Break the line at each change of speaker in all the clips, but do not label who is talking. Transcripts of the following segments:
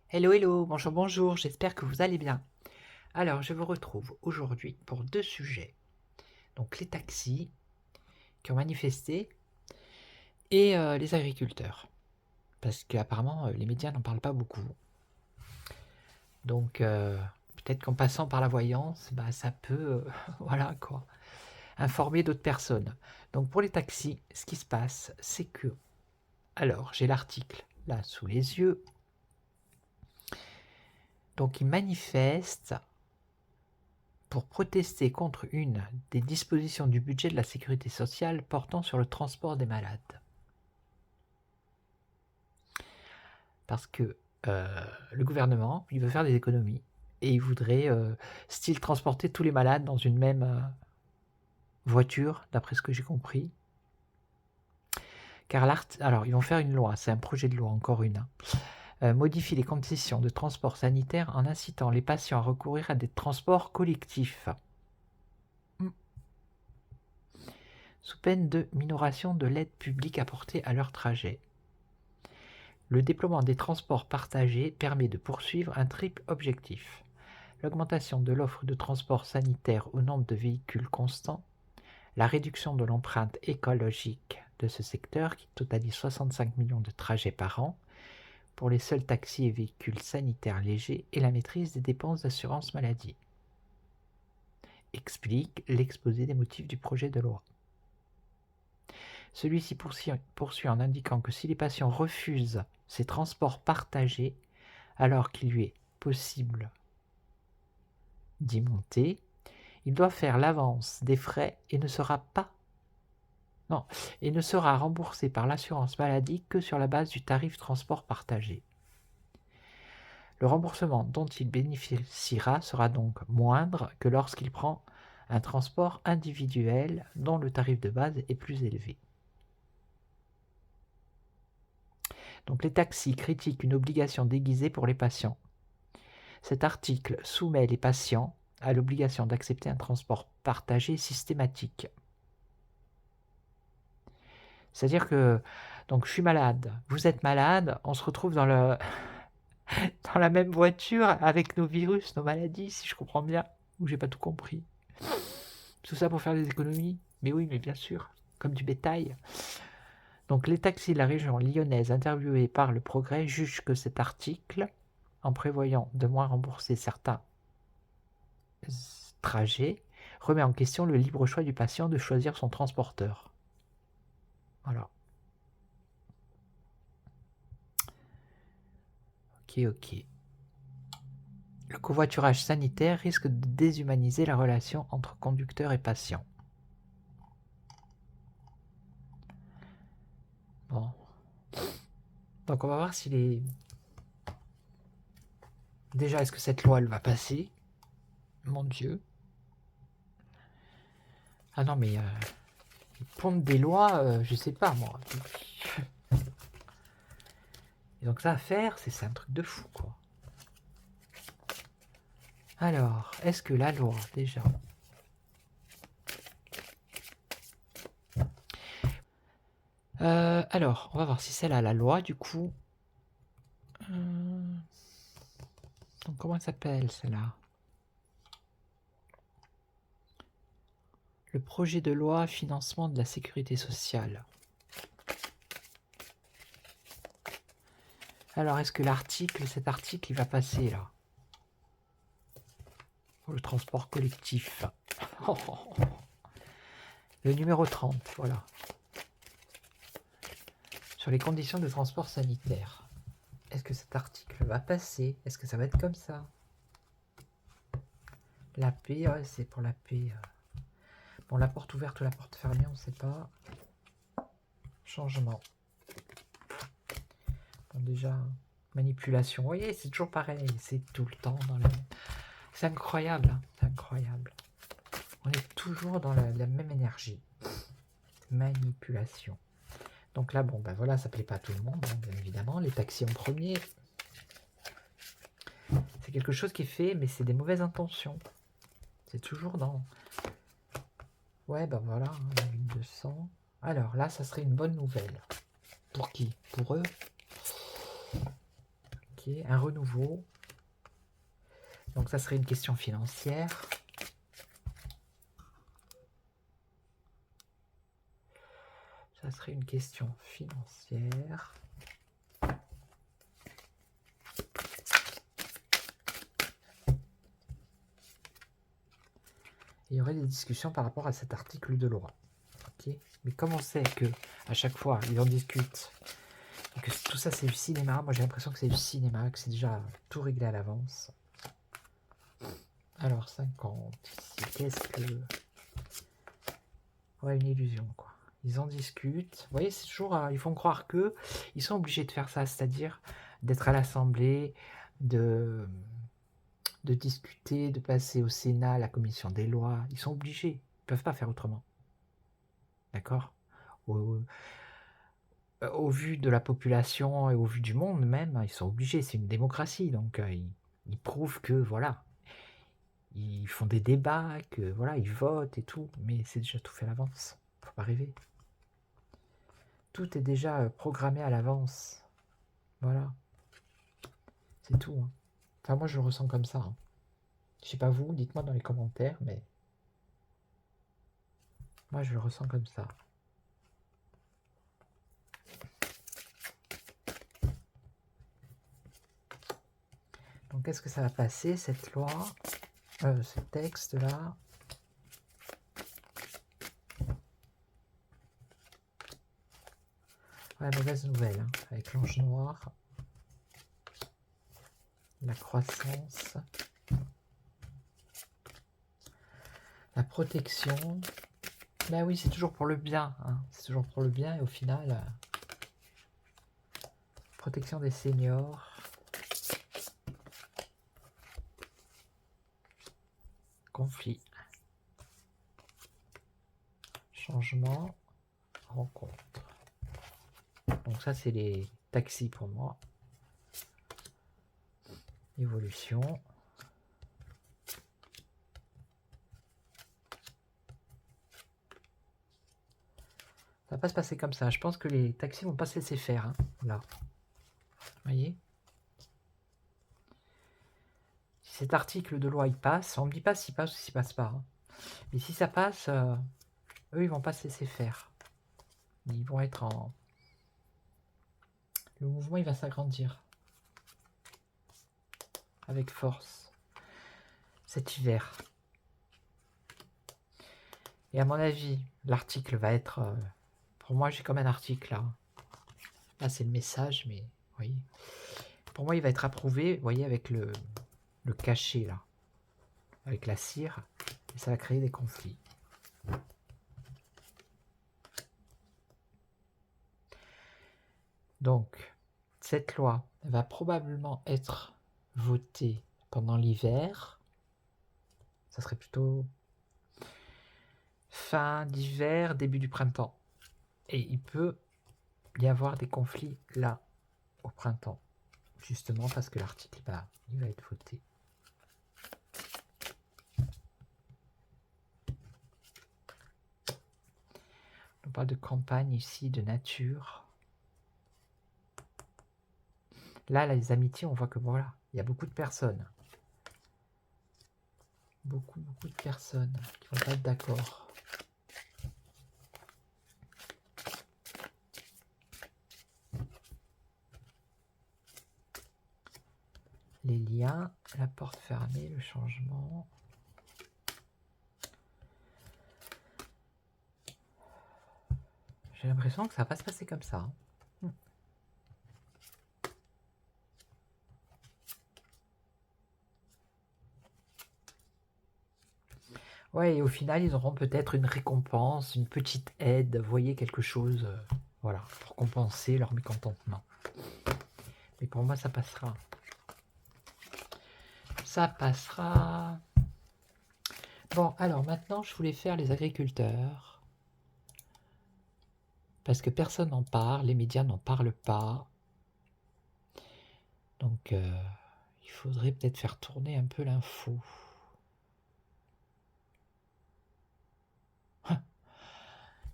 Hello, hello, bonjour, bonjour, j'espère que vous allez bien. Alors, je vous retrouve aujourd'hui pour deux sujets. Donc, les taxis qui ont manifesté et les agriculteurs. Parce qu'apparemment, les médias n'en parlent pas beaucoup. Donc, peut-être qu'en passant par la voyance, ça peut, voilà quoi, informer d'autres personnes. Donc, pour les taxis, ce qui se passe, c'est que, alors, j'ai l'article là sous les yeux. Donc, ils manifestent pour protester contre une des dispositions du budget de la sécurité sociale portant sur le transport des malades. Parce que le gouvernement, il veut faire des économies et il voudrait, style, transporter tous les malades dans une même voiture, d'après ce que j'ai compris. Car alors, ils vont faire une loi, c'est un projet de loi, encore une, modifie les conditions de transport sanitaire en incitant les patients à recourir à des transports collectifs. Sous peine de minoration de l'aide publique apportée à leur trajet. Le déploiement des transports partagés permet de poursuivre un triple objectif: l'augmentation de l'offre de transport sanitaire au nombre de véhicules constants, la réduction de l'empreinte écologique de ce secteur qui totalise 65 millions de trajets par an pour les seuls taxis et véhicules sanitaires légers, et la maîtrise des dépenses d'assurance maladie. Explique l'exposé des motifs du projet de loi. Celui-ci poursuit en indiquant que si les patients refusent ces transports partagés alors qu'il lui est possible d'y monter, il doit faire l'avance des frais et ne sera remboursé par l'assurance maladie que sur la base du tarif transport partagé. Le remboursement dont il bénéficiera sera donc moindre que lorsqu'il prend un transport individuel dont le tarif de base est plus élevé. Donc les taxis critiquent une obligation déguisée pour les patients. Cet article soumet les patients à l'obligation d'accepter un transport partagé systématique. C'est-à-dire que donc je suis malade, vous êtes malade, on se retrouve dans dans la même voiture avec nos virus, nos maladies, si je comprends bien, ou j'ai pas tout compris. Tout ça pour faire des économies? Mais oui, mais bien sûr, comme du bétail. Donc les taxis de la région lyonnaise interviewés par Le Progrès jugent que cet article, en prévoyant de moins rembourser certains trajets, remet en question le libre choix du patient de choisir son transporteur. Voilà. Ok. Le covoiturage sanitaire risque de déshumaniser la relation entre conducteur et patient. Bon. Donc on va voir s'il est... Déjà, est-ce que cette loi, elle va passer? Mon Dieu. Ah non, mais... ils pondent des lois, je sais pas, moi. Et donc ça à faire, c'est un truc de fou, quoi. Alors, est-ce que la loi, déjà... alors, on va voir si celle-là, la loi, du coup... donc comment elle s'appelle, celle-là? Le projet de loi financement de la sécurité sociale. Alors, est-ce que cet article, il va passer, là? Pour le transport collectif. Le numéro 30, voilà. Sur les conditions de transport sanitaire. Est-ce que cet article va passer? Est-ce que ça va être comme ça? La paix, ouais, c'est pour la paix. Bon, la porte ouverte ou la porte fermée, on ne sait pas. Changement. Bon, déjà, manipulation. Vous voyez, c'est toujours pareil. C'est tout le temps dans la... C'est incroyable, hein, c'est incroyable. On est toujours dans la même énergie. Manipulation. Donc là, bon, ben voilà, ça plaît pas à tout le monde, hein, bien évidemment. Les taxis en premier. C'est quelque chose qui est fait, mais c'est des mauvaises intentions. C'est toujours dans... Ouais, ben voilà, hein, la 1200. Alors là, ça serait une bonne nouvelle. Pour qui? Pour eux? Ok. Ok, un renouveau. Donc ça serait une question financière. Ça serait une question financière. Il y aurait des discussions par rapport à cet article de loi. Okay. Mais comme on sait que à chaque fois ils en discutent et que tout ça c'est du cinéma, moi j'ai l'impression que c'est du cinéma, que c'est déjà tout réglé à l'avance. Alors 50, ici, qu'est-ce que... Ouais, une illusion quoi. Ils en discutent. Vous voyez, c'est toujours... ils font croire que ils sont obligés de faire ça, c'est-à-dire d'être à l'Assemblée, de discuter, de passer au Sénat, à la commission des lois. Ils sont obligés. Ils ne peuvent pas faire autrement. D'accord ? Au vu de la population et au vu du monde même, ils sont obligés. C'est une démocratie. Donc, ils prouvent que, voilà, ils font des débats, que, voilà, ils votent et tout. Mais c'est déjà tout fait à l'avance. Faut pas rêver. Tout est déjà programmé à l'avance. Voilà. C'est tout. Hein. Enfin, moi, je le ressens comme ça. Hein. Je sais pas vous, dites-moi dans les commentaires, mais moi, je le ressens comme ça. Donc, qu'est-ce que ça va passer, cette loi, ce texte-là? Ouais, mauvaise nouvelle, hein, avec l'ange noir, la croissance, la protection. Ben oui, c'est toujours pour le bien, hein. C'est toujours pour le bien, et au final, protection des seniors. Conflit. Changement. Rencontre. Donc ça, c'est les taxis pour moi. Évolution. Ça va pas se passer comme ça. Je pense que les taxis vont pas se laisser faire. Hein, là. Vous voyez? Si cet article de loi il passe, on me dit pas s'il passe ou s'il passe pas. Hein. Mais si ça passe, eux ils vont pas se laisser faire. Ils vont être en... Le mouvement il va s'agrandir. Avec force. Cet hiver. Et à mon avis, l'article va être... pour moi j'ai comme un article là. Là c'est le message, mais vous voyez. Pour moi il va être approuvé, vous voyez, avec le cachet là. Avec la cire. Et ça va créer des conflits. Donc, cette loi va probablement être votée pendant l'hiver. Ça serait plutôt fin d'hiver, début du printemps. Et il peut y avoir des conflits là, au printemps. Justement parce que l'article il va être voté. On parle de campagne ici, de nature. Là, les amitiés, on voit que voilà, il y a beaucoup de personnes. Beaucoup de personnes qui vont pas être d'accord. Les liens, la porte fermée, le changement. J'ai l'impression que ça va pas se passer comme ça. Hein. Ouais, et au final, ils auront peut-être une récompense, une petite aide, vous voyez, quelque chose, voilà, pour compenser leur mécontentement. Mais pour moi, ça passera. Ça passera. Bon, alors maintenant, je voulais faire les agriculteurs. Parce que personne n'en parle, les médias n'en parlent pas. Donc, il faudrait peut-être faire tourner un peu l'info.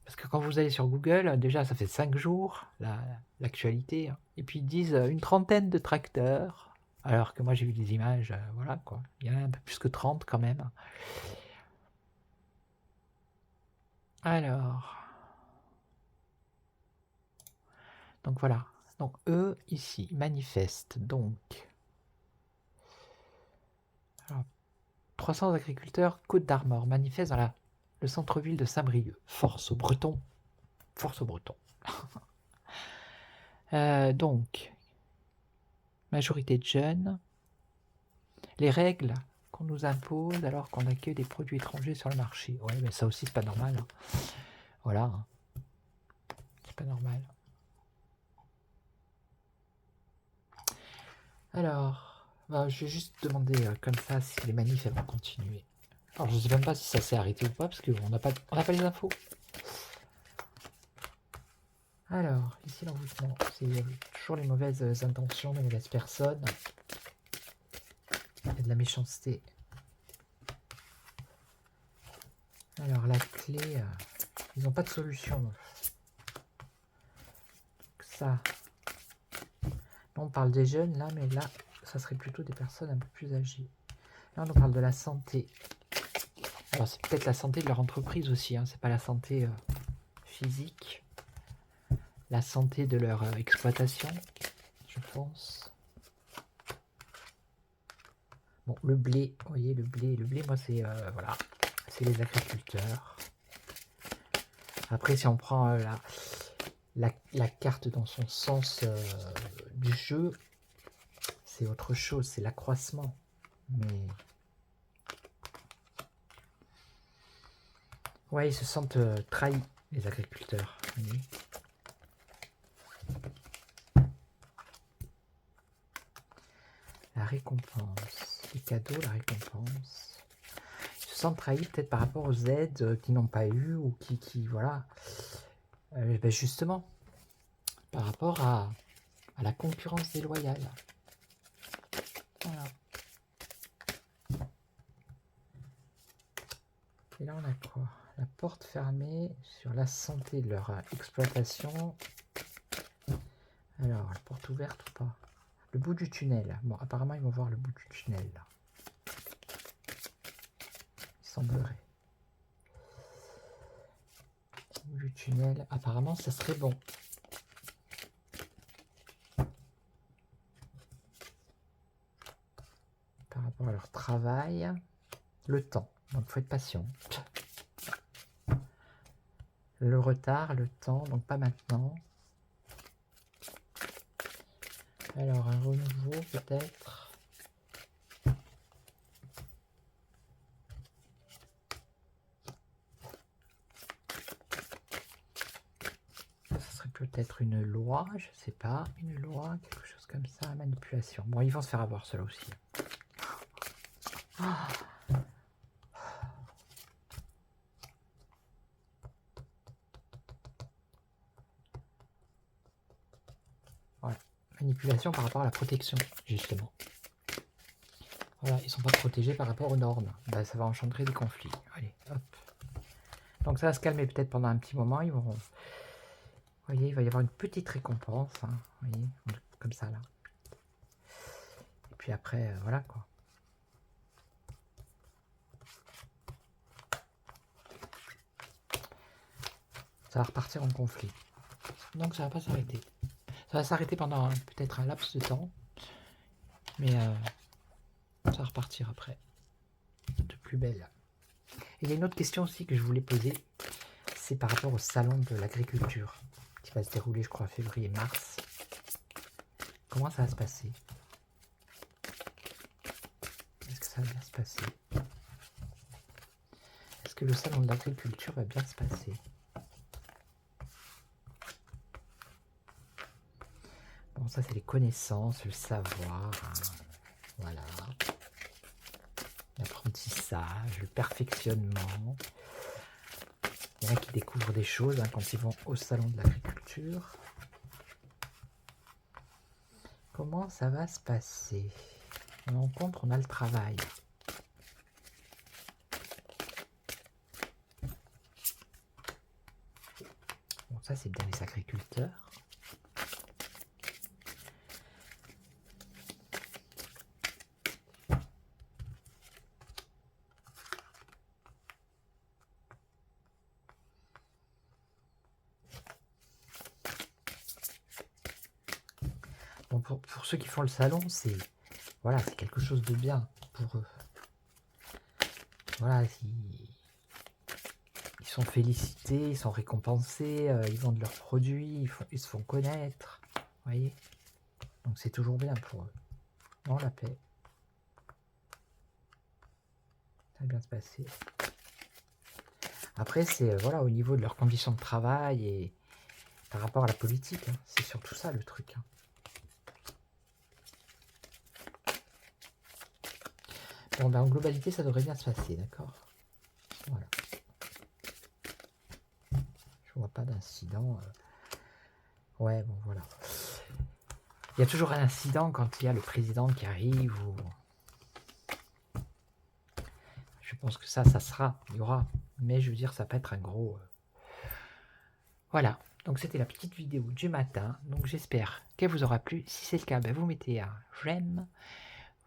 Parce que quand vous allez sur Google, déjà ça fait 5 jours, l'actualité, hein, et puis ils disent une trentaine de tracteurs, alors que moi j'ai vu des images, voilà quoi, il y en a un peu plus que 30 quand même. Alors, donc voilà, donc eux ici manifestent, donc alors, 300 agriculteurs Côte d'Armor manifestent dans le centre-ville de Saint-Brieuc. Force aux Bretons, force aux Bretons. Donc, majorité de jeunes, les règles qu'on nous impose alors qu'on accueille des produits étrangers sur le marché. Ouais, mais ça aussi, c'est pas normal. Hein. Voilà. Hein. C'est pas normal. Alors, bah, je vais juste demander comme ça si les manifs elles vont continuer. Alors, je sais même pas si ça s'est arrêté ou pas parce qu'on n'a pas les infos. Alors, ici l'envoûtement, c'est toujours les mauvaises intentions, les mauvaises personnes. Il y a de la méchanceté. Alors, la clé, ils n'ont pas de solution. Donc, ça. Là, on parle des jeunes, là, mais là, ça serait plutôt des personnes un peu plus âgées. Là, on parle de la santé. Alors, c'est peut-être la santé de leur entreprise aussi, hein, c'est pas la santé physique. La santé de leur exploitation, je pense. Bon, le blé, vous voyez, le blé, moi, c'est voilà, c'est les agriculteurs. Après, si on prend la carte dans son sens du jeu, c'est autre chose, c'est l'accroissement. Mais ouais, ils se sentent trahis, les agriculteurs. Vous voyez. La récompense, les cadeaux, la récompense. Ils se sentent trahis peut-être par rapport aux aides qu'ils n'ont pas eues ou qui voilà. Ben justement, par rapport à la concurrence déloyale. Voilà. Et là, on a quoi? La porte fermée sur la santé de leur exploitation. Alors, la porte ouverte ou pas? Le bout du tunnel. Bon, apparemment, ils vont voir le bout du tunnel. Là. Il semblerait. Le bout du tunnel. Apparemment, ça serait bon. Par rapport à leur travail. Le temps. Donc, il faut être patient. Le retard, le temps. Donc, pas maintenant. Alors, un renouveau, peut-être. Peut-être une loi, je sais pas, une loi, quelque chose comme ça, manipulation. Bon, ils vont se faire avoir cela aussi. Ah. Voilà, manipulation par rapport à la protection, justement. Voilà, ils sont pas protégés par rapport aux normes. Ben, ça va engendrer des conflits. Allez, hop. Donc ça va se calmer peut-être pendant un petit moment. Ils vont, vous voyez, il va y avoir une petite récompense. Hein, vous voyez, comme ça là. Et puis après, voilà quoi. Ça va repartir en conflit. Donc ça va pas s'arrêter. Ça va s'arrêter pendant peut-être un laps de temps. Mais ça va repartir après. De plus belle. Et il y a une autre question aussi que je voulais poser. C'est par rapport au salon de l'agriculture. Qui va se dérouler, je crois, février-mars. Comment ça va se passer? Est-ce que ça va bien se passer? Est-ce que le salon de l'agriculture va bien se passer? Bon, ça c'est les connaissances, le savoir, hein. Voilà. L'apprentissage, le perfectionnement. Il y en a qui découvrent des choses hein, quand ils vont au salon de l'agriculture. Comment ça va se passer? On rencontre, on a le travail. ça c'est bien les agriculteurs. Bon, pour ceux qui font le salon, c'est voilà, c'est quelque chose de bien pour eux. Voilà, ils sont félicités, ils sont récompensés, ils vendent leurs produits, ils se font connaître, vous voyez. Donc c'est toujours bien pour eux. Non, la paix. Ça va bien se passer. Après, c'est voilà, au niveau de leurs conditions de travail et par rapport à la politique, hein, c'est surtout ça le truc. Hein. Bon, ben, en globalité, ça devrait bien se passer, d'accord? Voilà. Je vois pas d'incident. Ouais, bon, voilà. Il y a toujours un incident quand il y a le président qui arrive ou... Je pense que ça sera, il y aura. Mais je veux dire, ça peut être un gros... Voilà. Donc c'était la petite vidéo du matin. Donc j'espère qu'elle vous aura plu. Si c'est le cas, ben, vous mettez un j'aime.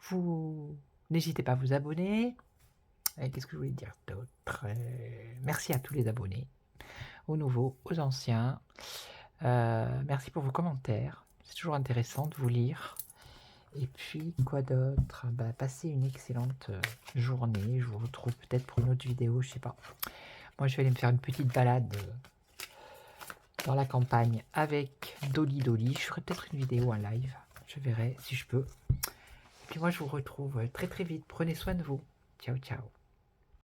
Vous n'hésitez pas à vous abonner. Et qu'est-ce que je voulais dire d'autre? Merci à tous les abonnés, aux nouveaux, aux anciens. Merci pour vos commentaires. C'est toujours intéressant de vous lire. Et puis, quoi d'autre? Bah, passez une excellente journée. Je vous retrouve peut-être pour une autre vidéo, je sais pas. Moi, je vais aller me faire une petite balade dans la campagne avec Dolly Dolly. Je ferai peut-être une vidéo en live. Je verrai si je peux. Et puis moi, je vous retrouve très très vite. Prenez soin de vous. Ciao, ciao.